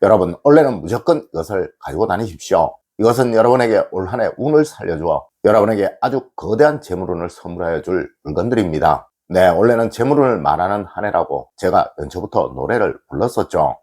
여러분, 원래는 무조건 이것을 가지고 다니십시오. 이것은 여러분에게 올 한 해 운을 살려주어 여러분에게 아주 거대한 재물운을 선물하여 줄 물건들입니다. 네, 원래는 재물운을 말하는 한 해라고 제가 연초부터 노래를 불렀었죠.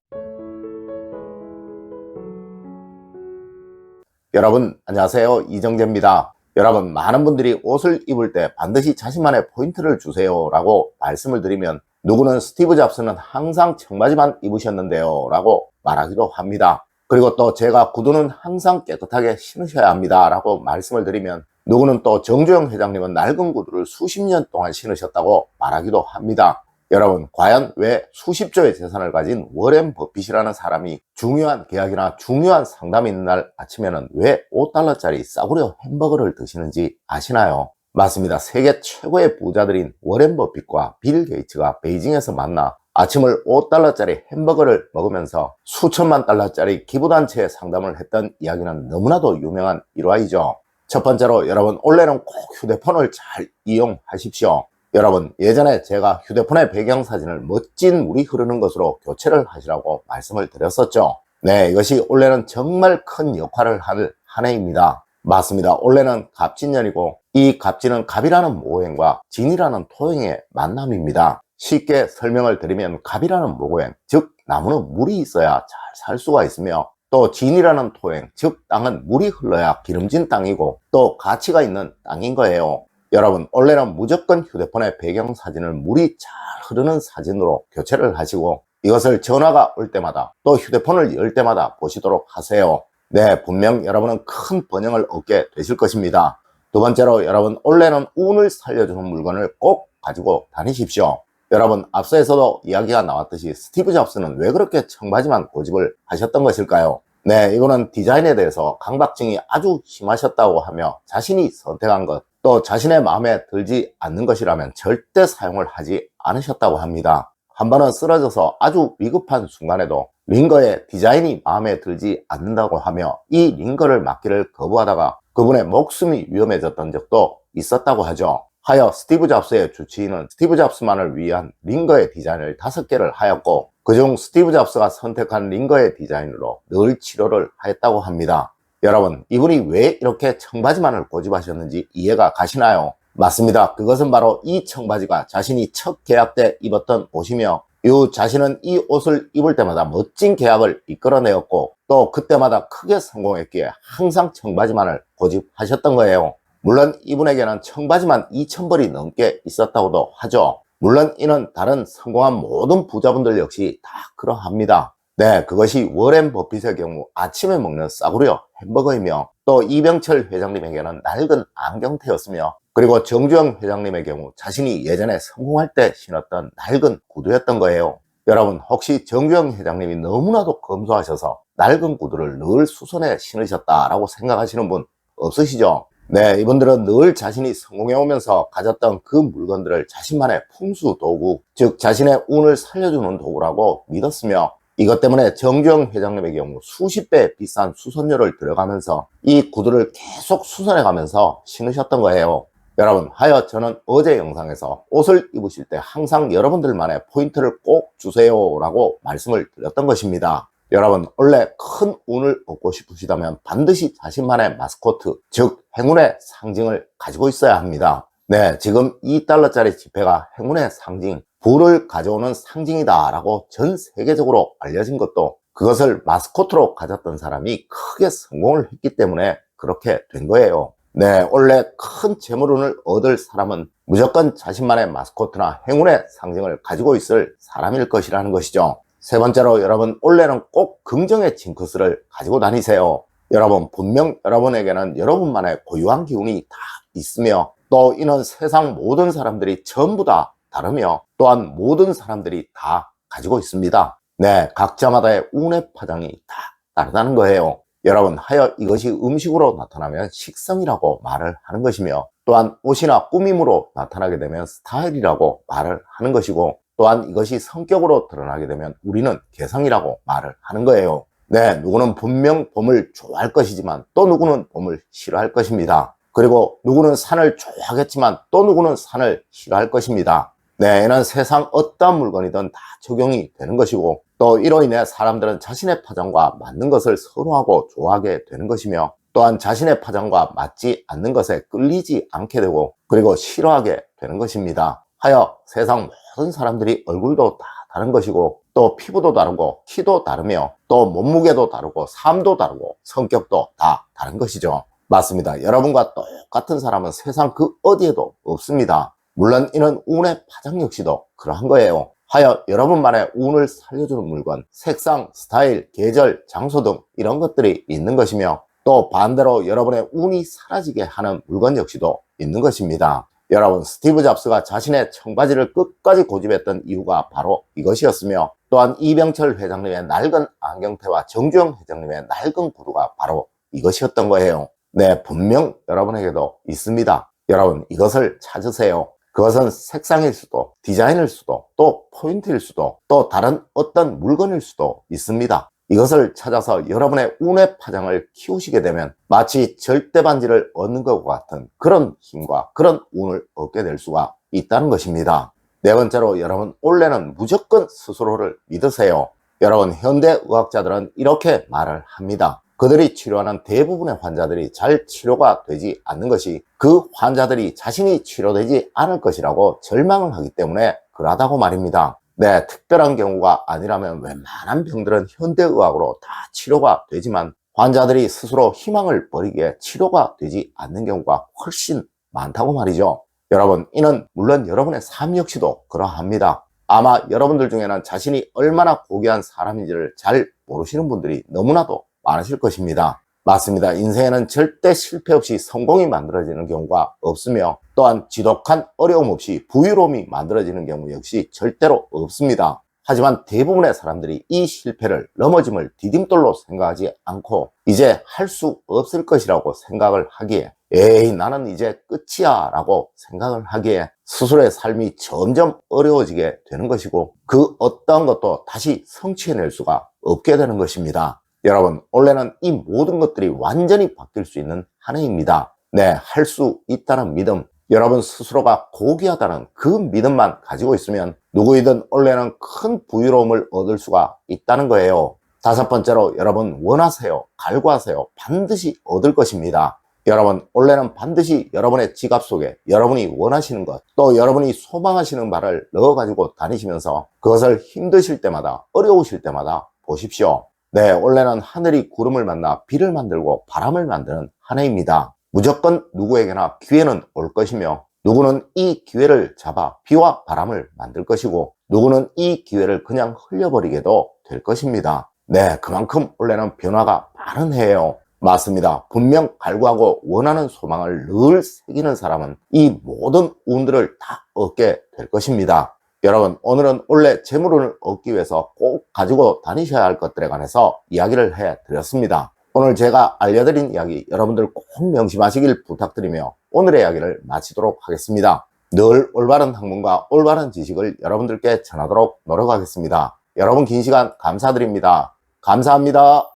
여러분 안녕하세요, 이정재입니다. 여러분, 많은 분들이 옷을 입을 때 반드시 자신만의 포인트를 주세요 라고 말씀을 드리면, 누구는 스티브 잡스는 항상 청바지만 입으셨는데요 라고 말하기도 합니다. 그리고 또 제가 구두는 항상 깨끗하게 신으셔야 합니다 라고 말씀을 드리면, 누구는 또 정주영 회장님은 낡은 구두를 수십 년 동안 신으셨다고 말하기도 합니다. 여러분, 과연 왜 수십조의 재산을 가진 워렌 버핏이라는 사람이 중요한 계약이나 중요한 상담이 있는 날 아침에는 왜 5달러짜리 싸구려 햄버거를 드시는지 아시나요? 맞습니다. 세계 최고의 부자들인 워렌 버핏과 빌 게이츠가 베이징에서 만나 아침을 5달러짜리 햄버거를 먹으면서 수천만 달러짜리 기부단체에 상담을 했던 이야기는 너무나도 유명한 일화이죠. 첫 번째로, 여러분, 원래는 꼭 휴대폰을 잘 이용하십시오. 여러분, 예전에 제가 휴대폰의 배경사진을 멋진 물이 흐르는 것으로 교체를 하시라고 말씀을 드렸었죠. 네, 이것이 올해는 정말 큰 역할을 할 한 해입니다. 맞습니다. 올해는 갑진년이고, 이 갑진은 갑이라는 모행과 진이라는 토행의 만남입니다. 쉽게 설명을 드리면, 갑이라는 모행, 즉 나무는 물이 있어야 잘 살 수가 있으며, 또 진이라는 토행, 즉 땅은 물이 흘러야 기름진 땅이고 또 가치가 있는 땅인 거예요. 여러분, 원래는 무조건 휴대폰의 배경사진을 물이 잘 흐르는 사진으로 교체를 하시고, 이것을 전화가 올 때마다 또 휴대폰을 열 때마다 보시도록 하세요. 네, 분명 여러분은 큰 번영을 얻게 되실 것입니다. 두 번째로, 여러분, 원래는 운을 살려주는 물건을 꼭 가지고 다니십시오. 여러분, 앞서에서도 이야기가 나왔듯이 스티브 잡스는 왜 그렇게 청바지만 고집을 하셨던 것일까요? 네, 이거는 디자인에 대해서 강박증이 아주 심하셨다고 하며 자신이 선택한 것, 또 자신의 마음에 들지 않는 것이라면 절대 사용을 하지 않으셨다고 합니다. 한 번은 쓰러져서 아주 위급한 순간에도 링거의 디자인이 마음에 들지 않는다고 하며 이 링거를 맡기를 거부하다가 그분의 목숨이 위험해졌던 적도 있었다고 하죠. 하여 스티브 잡스의 주치의는 스티브 잡스만을 위한 링거의 디자인을 5개를 하였고, 그중 스티브 잡스가 선택한 링거의 디자인으로 늘 치료를 하였다고 합니다. 여러분, 이분이 왜 이렇게 청바지만을 고집하셨는지 이해가 가시나요? 맞습니다. 그것은 바로 이 청바지가 자신이 첫 계약 때 입었던 옷이며, 이후 자신은 이 옷을 입을 때마다 멋진 계약을 이끌어내었고, 또 그때마다 크게 성공했기에 항상 청바지만을 고집하셨던 거예요. 물론 이분에게는 청바지만 2,000벌이 넘게 있었다고도 하죠. 물론 이는 다른 성공한 모든 부자분들 역시 다 그러합니다. 네, 그것이 워렌 버핏의 경우 아침에 먹는 싸구려 햄버거이며, 또 이병철 회장님에게는 낡은 안경테였으며, 그리고 정주영 회장님의 경우 자신이 예전에 성공할 때 신었던 낡은 구두였던 거예요. 여러분, 혹시 정주영 회장님이 너무나도 검소하셔서 낡은 구두를 늘 수선에 신으셨다라고 생각하시는 분 없으시죠? 네, 이분들은 늘 자신이 성공해오면서 가졌던 그 물건들을 자신만의 풍수 도구, 즉 자신의 운을 살려주는 도구라고 믿었으며, 이것 때문에 정주영 회장님의 경우 수십 배 비싼 수선료를 들어가면서 이 구두를 계속 수선해가면서 신으셨던 거예요. 여러분, 하여 저는 어제 영상에서 옷을 입으실 때 항상 여러분들만의 포인트를 꼭 주세요 라고 말씀을 드렸던 것입니다. 여러분, 원래 큰 운을 얻고 싶으시다면 반드시 자신만의 마스코트, 즉 행운의 상징을 가지고 있어야 합니다. 네, 지금 2달러짜리 지폐가 행운의 상징, 부를 가져오는 상징이다 라고 전 세계적으로 알려진 것도 그것을 마스코트로 가졌던 사람이 크게 성공을 했기 때문에 그렇게 된 거예요. 네, 원래 큰 재물운을 얻을 사람은 무조건 자신만의 마스코트나 행운의 상징을 가지고 있을 사람일 것이라는 것이죠. 세 번째로, 여러분, 올해는 꼭 긍정의 징크스를 가지고 다니세요. 여러분, 분명 여러분에게는 여러분만의 고유한 기운이 다 있으며, 또 이는 세상 모든 사람들이 전부 다 다르며, 또한 모든 사람들이 다 가지고 있습니다. 네, 각자마다의 운의 파장이 다 다르다는 거예요. 여러분, 하여 이것이 음식으로 나타나면 식성이라고 말을 하는 것이며, 또한 옷이나 꾸밈으로 나타나게 되면 스타일이라고 말을 하는 것이고, 또한 이것이 성격으로 드러나게 되면 우리는 개성이라고 말을 하는 거예요. 네, 누구는 분명 봄을 좋아할 것이지만 또 누구는 봄을 싫어할 것입니다. 그리고 누구는 산을 좋아하겠지만 또 누구는 산을 싫어할 것입니다. 네, 이는 세상 어떠한 물건이든 다 적용이 되는 것이고, 또 이로 인해 사람들은 자신의 파장과 맞는 것을 선호하고 좋아하게 되는 것이며, 또한 자신의 파장과 맞지 않는 것에 끌리지 않게 되고, 그리고 싫어하게 되는 것입니다. 하여 세상 모든 사람들이 얼굴도 다 다른 것이고, 또 피부도 다르고, 키도 다르며, 또 몸무게도 다르고, 삶도 다르고, 성격도 다 다른 것이죠. 맞습니다. 여러분과 똑같은 사람은 세상 그 어디에도 없습니다. 물론 이는 운의 파장 역시도 그러한 거예요. 하여 여러분만의 운을 살려주는 물건, 색상, 스타일, 계절, 장소 등 이런 것들이 있는 것이며, 또 반대로 여러분의 운이 사라지게 하는 물건 역시도 있는 것입니다. 여러분, 스티브 잡스가 자신의 청바지를 끝까지 고집했던 이유가 바로 이것이었으며, 또한 이병철 회장님의 낡은 안경테와 정주영 회장님의 낡은 구두가 바로 이것이었던 거예요. 네, 분명 여러분에게도 있습니다. 여러분, 이것을 찾으세요. 그것은 색상일 수도, 디자인일 수도, 또 포인트일 수도, 또 다른 어떤 물건일 수도 있습니다. 이것을 찾아서 여러분의 운의 파장을 키우시게 되면 마치 절대반지를 얻는 것과 같은 그런 힘과 그런 운을 얻게 될 수가 있다는 것입니다. 네 번째로, 여러분, 원래는 무조건 스스로를 믿으세요. 여러분, 현대의학자들은 이렇게 말을 합니다. 그들이 치료하는 대부분의 환자들이 잘 치료가 되지 않는 것이 그 환자들이 자신이 치료되지 않을 것이라고 절망을 하기 때문에 그러하다고 말입니다. 네, 특별한 경우가 아니라면 웬만한 병들은 현대의학으로 다 치료가 되지만 환자들이 스스로 희망을 버리기에 치료가 되지 않는 경우가 훨씬 많다고 말이죠. 여러분, 이는 물론 여러분의 삶 역시도 그러합니다. 아마 여러분들 중에는 자신이 얼마나 고귀한 사람인지를 잘 모르시는 분들이 너무나도 많으실 것입니다. 맞습니다. 인생에는 절대 실패 없이 성공이 만들어지는 경우가 없으며, 또한 지독한 어려움 없이 부유로움이 만들어지는 경우 역시 절대로 없습니다. 하지만 대부분의 사람들이 이 실패를, 넘어짐을 디딤돌로 생각하지 않고 이제 할 수 없을 것이라고 생각을 하기에, 에이, 나는 이제 끝이야 라고 생각을 하기에 스스로의 삶이 점점 어려워지게 되는 것이고, 그 어떠한 것도 다시 성취해낼 수가 없게 되는 것입니다. 여러분, 원래는 이 모든 것들이 완전히 바뀔 수 있는 한 해입니다. 네, 할 수 있다는 믿음, 여러분 스스로가 고귀하다는 그 믿음만 가지고 있으면 누구이든 원래는 큰 부유로움을 얻을 수가 있다는 거예요. 다섯 번째로, 여러분 원하세요, 갈구하세요. 반드시 얻을 것입니다. 여러분, 원래는 반드시 여러분의 지갑 속에 여러분이 원하시는 것, 또 여러분이 소망하시는 바를 넣어가지고 다니시면서 그것을 힘드실 때마다, 어려우실 때마다 보십시오. 네, 원래는 하늘이 구름을 만나 비를 만들고 바람을 만드는 한 해입니다. 무조건 누구에게나 기회는 올 것이며, 누구는 이 기회를 잡아 비와 바람을 만들 것이고, 누구는 이 기회를 그냥 흘려버리게도 될 것입니다. 네, 그만큼 원래는 변화가 많은 해예요. 맞습니다. 분명 갈구하고 원하는 소망을 늘 새기는 사람은 이 모든 운들을 다 얻게 될 것입니다. 여러분, 오늘은 원래 재물운을 얻기 위해서 꼭 가지고 다니셔야 할 것들에 관해서 이야기를 해드렸습니다. 오늘 제가 알려드린 이야기 여러분들 꼭 명심하시길 부탁드리며 오늘의 이야기를 마치도록 하겠습니다. 늘 올바른 학문과 올바른 지식을 여러분들께 전하도록 노력하겠습니다. 여러분, 긴 시간 감사드립니다. 감사합니다.